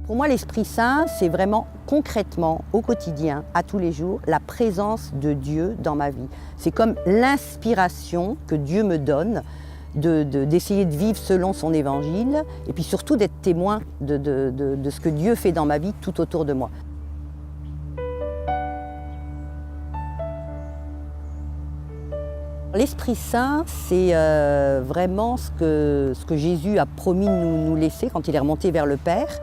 Pour moi, l'Esprit Saint, c'est vraiment concrètement, au quotidien, à tous les jours, la présence de Dieu dans ma vie. C'est comme l'inspiration que Dieu me donne d'essayer de vivre selon son évangile et puis surtout d'être témoin de ce que Dieu fait dans ma vie tout autour de moi. L'Esprit Saint, c'est vraiment ce que Jésus a promis de nous laisser quand il est remonté vers le Père.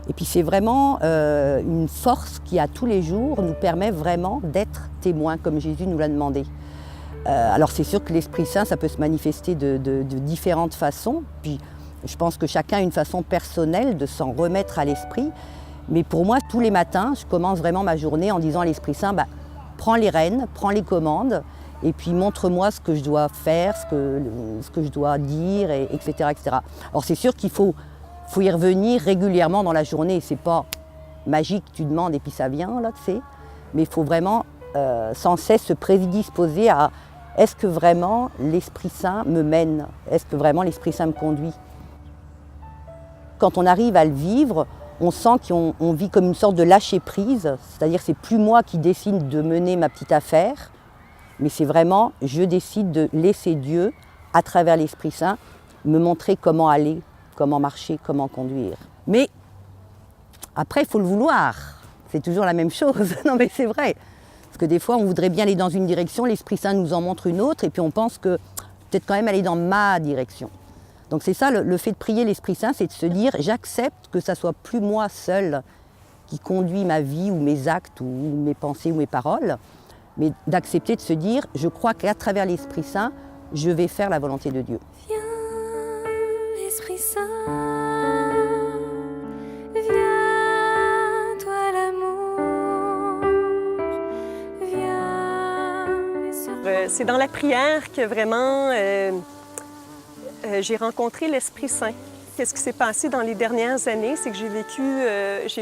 Et puis c'est vraiment une force qui, à tous les jours, nous permet vraiment d'être témoins, comme Jésus nous l'a demandé. Alors c'est sûr que l'Esprit Saint, ça peut se manifester de différentes façons. Puis je pense que chacun a une façon personnelle de s'en remettre à l'Esprit. Mais pour moi, tous les matins, je commence vraiment ma journée en disant à l'Esprit Saint, prends les rênes, prends les commandes, et puis montre-moi ce que je dois faire, ce que je dois dire, etc., etc. Alors c'est sûr qu'il faut y revenir régulièrement dans la journée. C'est pas magique, tu demandes et puis ça vient, là, tu sais. Mais il faut vraiment sans cesse se prédisposer à est-ce que vraiment l'Esprit Saint me mène? Est-ce que vraiment l'Esprit Saint me conduit? Quand on arrive à le vivre, on sent qu'on vit comme une sorte de lâcher-prise. C'est-à-dire c'est plus moi qui décide de mener ma petite affaire, mais c'est vraiment je décide de laisser Dieu, à travers l'Esprit Saint, me montrer comment aller, comment marcher, comment conduire. Mais après, il faut le vouloir. C'est toujours la même chose. Non, mais c'est vrai. Parce que des fois, on voudrait bien aller dans une direction, l'Esprit Saint nous en montre une autre, et puis on pense que peut-être quand même aller dans ma direction. Donc c'est ça, le fait de prier l'Esprit Saint, c'est de se dire, j'accepte que ça soit plus moi seul qui conduit ma vie, ou mes actes, ou mes pensées, ou mes paroles, mais d'accepter de se dire, je crois qu'à travers l'Esprit Saint, je vais faire la volonté de Dieu. Viens, Esprit Saint, viens, toi l'amour, viens. C'est dans la prière que vraiment j'ai rencontré l'Esprit Saint. Qu'est-ce qui s'est passé dans les dernières années? C'est que j'ai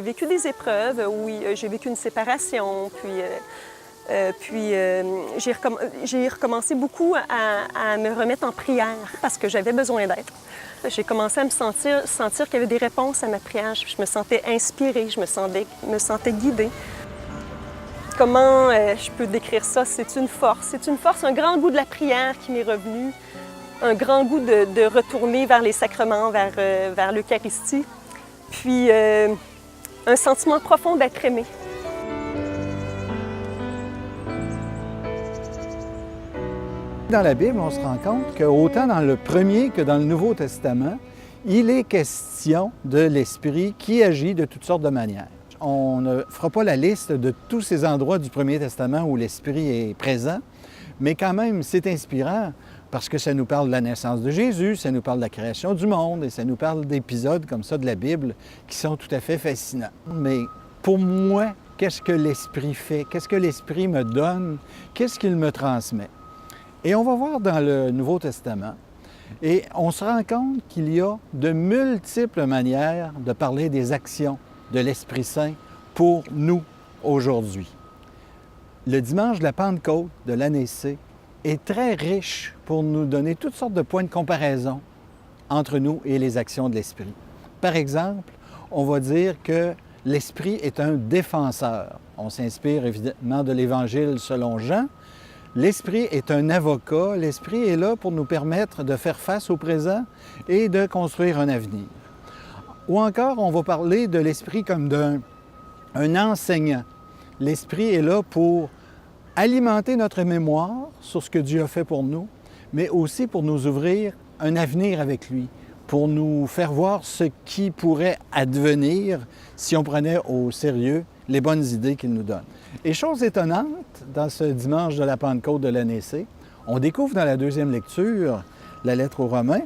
vécu des épreuves, oui, j'ai vécu une séparation, puis j'ai recommencé beaucoup à me remettre en prière parce que j'avais besoin d'aide. J'ai commencé à me sentir qu'il y avait des réponses à ma prière. Je me sentais inspirée, je me sentais guidée. Comment je peux décrire ça? C'est une force, un grand goût de la prière qui m'est revenu, un grand goût de retourner vers les sacrements, vers l'Eucharistie, puis un sentiment profond d'être aimé. Dans la Bible, on se rend compte qu'autant dans le Premier que dans le Nouveau Testament, il est question de l'Esprit qui agit de toutes sortes de manières. On ne fera pas la liste de tous ces endroits du Premier Testament où l'Esprit est présent, mais quand même, c'est inspirant parce que ça nous parle de la naissance de Jésus, ça nous parle de la création du monde et ça nous parle d'épisodes comme ça de la Bible qui sont tout à fait fascinants. Mais pour moi, qu'est-ce que l'Esprit fait? Qu'est-ce que l'Esprit me donne? Qu'est-ce qu'il me transmet? Et on va voir dans le Nouveau Testament, et on se rend compte qu'il y a de multiples manières de parler des actions de l'Esprit Saint pour nous aujourd'hui. Le dimanche de la Pentecôte de l'année C est très riche pour nous donner toutes sortes de points de comparaison entre nous et les actions de l'Esprit. Par exemple, on va dire que l'Esprit est un défenseur. On s'inspire évidemment de l'Évangile selon Jean. L'Esprit est un avocat. L'Esprit est là pour nous permettre de faire face au présent et de construire un avenir. Ou encore, on va parler de l'Esprit comme d'un enseignant. L'Esprit est là pour alimenter notre mémoire sur ce que Dieu a fait pour nous, mais aussi pour nous ouvrir un avenir avec lui, pour nous faire voir ce qui pourrait advenir si on prenait au sérieux les bonnes idées qu'il nous donne. Et chose étonnante, dans ce dimanche de la Pentecôte de l'année C, on découvre dans la deuxième lecture, la lettre aux Romains,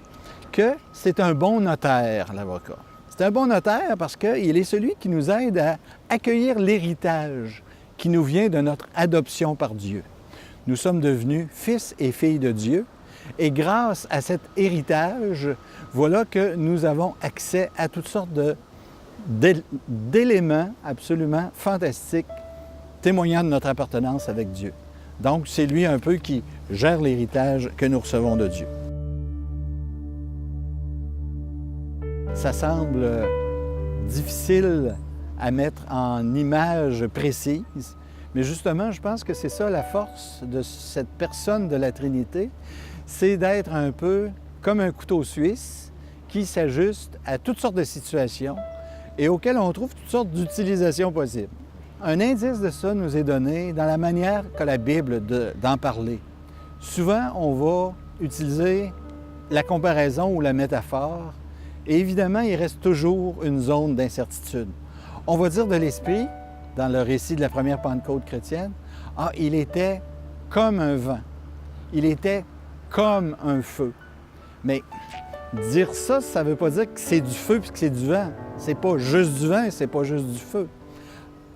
que c'est un bon notaire, l'avocat. C'est un bon notaire parce qu'il est celui qui nous aide à accueillir l'héritage qui nous vient de notre adoption par Dieu. Nous sommes devenus fils et filles de Dieu et grâce à cet héritage, voilà que nous avons accès à toutes sortes d'éléments absolument fantastiques témoignant de notre appartenance avec Dieu. Donc, c'est lui un peu qui gère l'héritage que nous recevons de Dieu. Ça semble difficile à mettre en images précises. Mais justement, je pense que c'est ça la force de cette personne de la Trinité, c'est d'être un peu comme un couteau suisse qui s'ajuste à toutes sortes de situations et auxquelles on trouve toutes sortes d'utilisations possibles. Un indice de ça nous est donné dans la manière qu'a la Bible d'en parler. Souvent, on va utiliser la comparaison ou la métaphore, et évidemment, il reste toujours une zone d'incertitude. On va dire de l'Esprit, dans le récit de la première Pentecôte chrétienne, « Ah, il était comme un vent, il était comme un feu. » Mais dire ça, ça ne veut pas dire que c'est du feu puis que c'est du vent. C'est pas juste du vent et c'est pas juste du feu.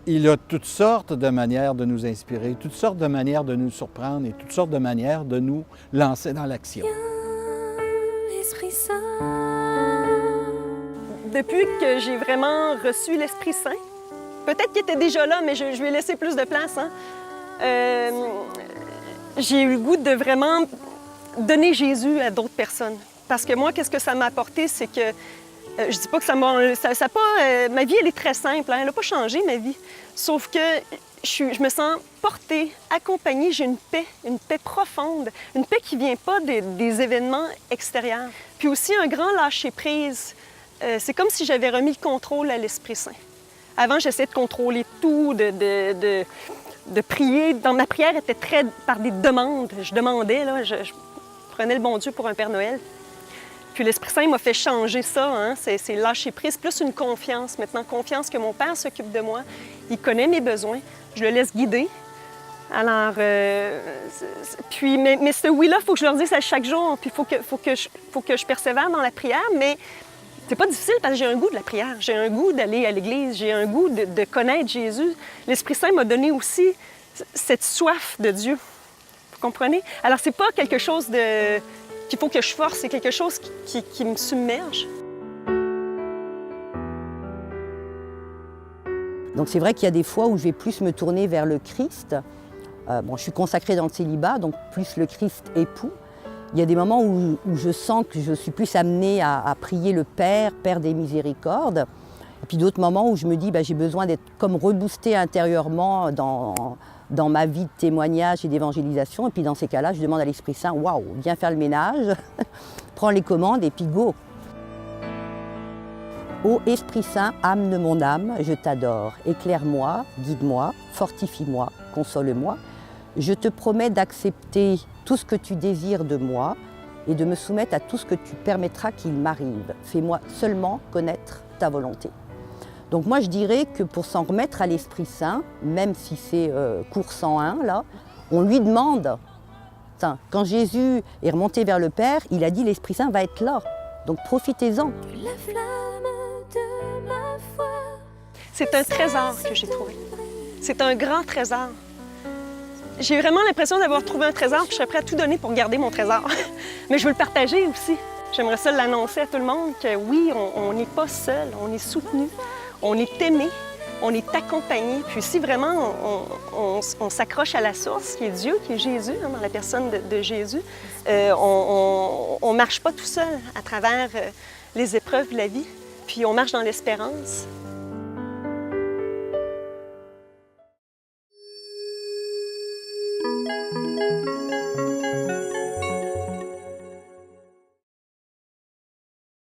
Il a toutes sortes de manières de nous inspirer, toutes sortes de manières de nous surprendre et toutes sortes de manières de nous lancer dans l'action. Esprit Saint. Depuis que j'ai vraiment reçu l'Esprit Saint, peut-être qu'il était déjà là, mais je lui ai laissé plus de place, hein. J'ai eu le goût de vraiment donner Jésus à d'autres personnes. Parce que moi, qu'est-ce que ça m'a apporté, c'est que je dis pas que ça m'a pas... ma vie, elle est très simple, hein, elle n'a pas changé, ma vie. Sauf que je me sens portée, accompagnée, j'ai une paix profonde, une paix qui ne vient pas des événements extérieurs. Puis aussi un grand lâcher-prise. C'est comme si j'avais remis le contrôle à l'Esprit Saint. Avant, j'essayais de contrôler tout, de prier. Dans ma prière était très par des demandes. Je demandais, là, je prenais le bon Dieu pour un Père Noël. Puis l'Esprit Saint m'a fait changer ça, hein? C'est lâcher prise, plus une confiance. Maintenant, confiance que mon Père s'occupe de moi. Il connaît mes besoins. Je le laisse guider. Alors, puis, mais ce oui-là, il faut que je leur dise à chaque jour. Puis il faut que je persévère dans la prière, mais c'est pas difficile parce que j'ai un goût de la prière. J'ai un goût d'aller à l'Église. J'ai un goût de connaître Jésus. L'Esprit Saint m'a donné aussi cette soif de Dieu. Vous comprenez? Alors, c'est pas quelque chose qu'il faut que je force, c'est quelque chose qui me submerge. Donc c'est vrai qu'il y a des fois où je vais plus me tourner vers le Christ. Je suis consacrée dans le célibat, donc plus le Christ époux. Il y a des moments où je sens que je suis plus amenée à prier le Père, Père des miséricordes. Et puis d'autres moments où je me dis j'ai besoin d'être comme reboostée intérieurement dans ma vie de témoignage et d'évangélisation. Et puis dans ces cas-là, je demande à l'Esprit Saint, waouh, viens faire le ménage, prends les commandes et puis go. Ô Esprit Saint, âme de mon âme, je t'adore. Éclaire-moi, guide-moi, fortifie-moi, console-moi. Je te promets d'accepter tout ce que tu désires de moi et de me soumettre à tout ce que tu permettras qu'il m'arrive. Fais-moi seulement connaître ta volonté. Donc moi je dirais que pour s'en remettre à l'Esprit Saint, même si c'est cours 101 là, on lui demande. Quand Jésus est remonté vers le Père, il a dit l'Esprit Saint va être là. Donc profitez-en. La flamme de ma foi. C'est un trésor que j'ai trouvé. C'est un grand trésor. J'ai vraiment l'impression d'avoir trouvé un trésor, puis je serais prête à tout donner pour garder mon trésor. Mais je veux le partager aussi. J'aimerais ça l'annoncer à tout le monde que oui, on n'est pas seul, on est soutenu, on est aimé, on est accompagné. Puis si vraiment on s'accroche à la source, qui est Dieu, qui est Jésus, hein, dans la personne de Jésus, on ne marche pas tout seul à travers les épreuves de la vie. Puis on marche dans l'espérance.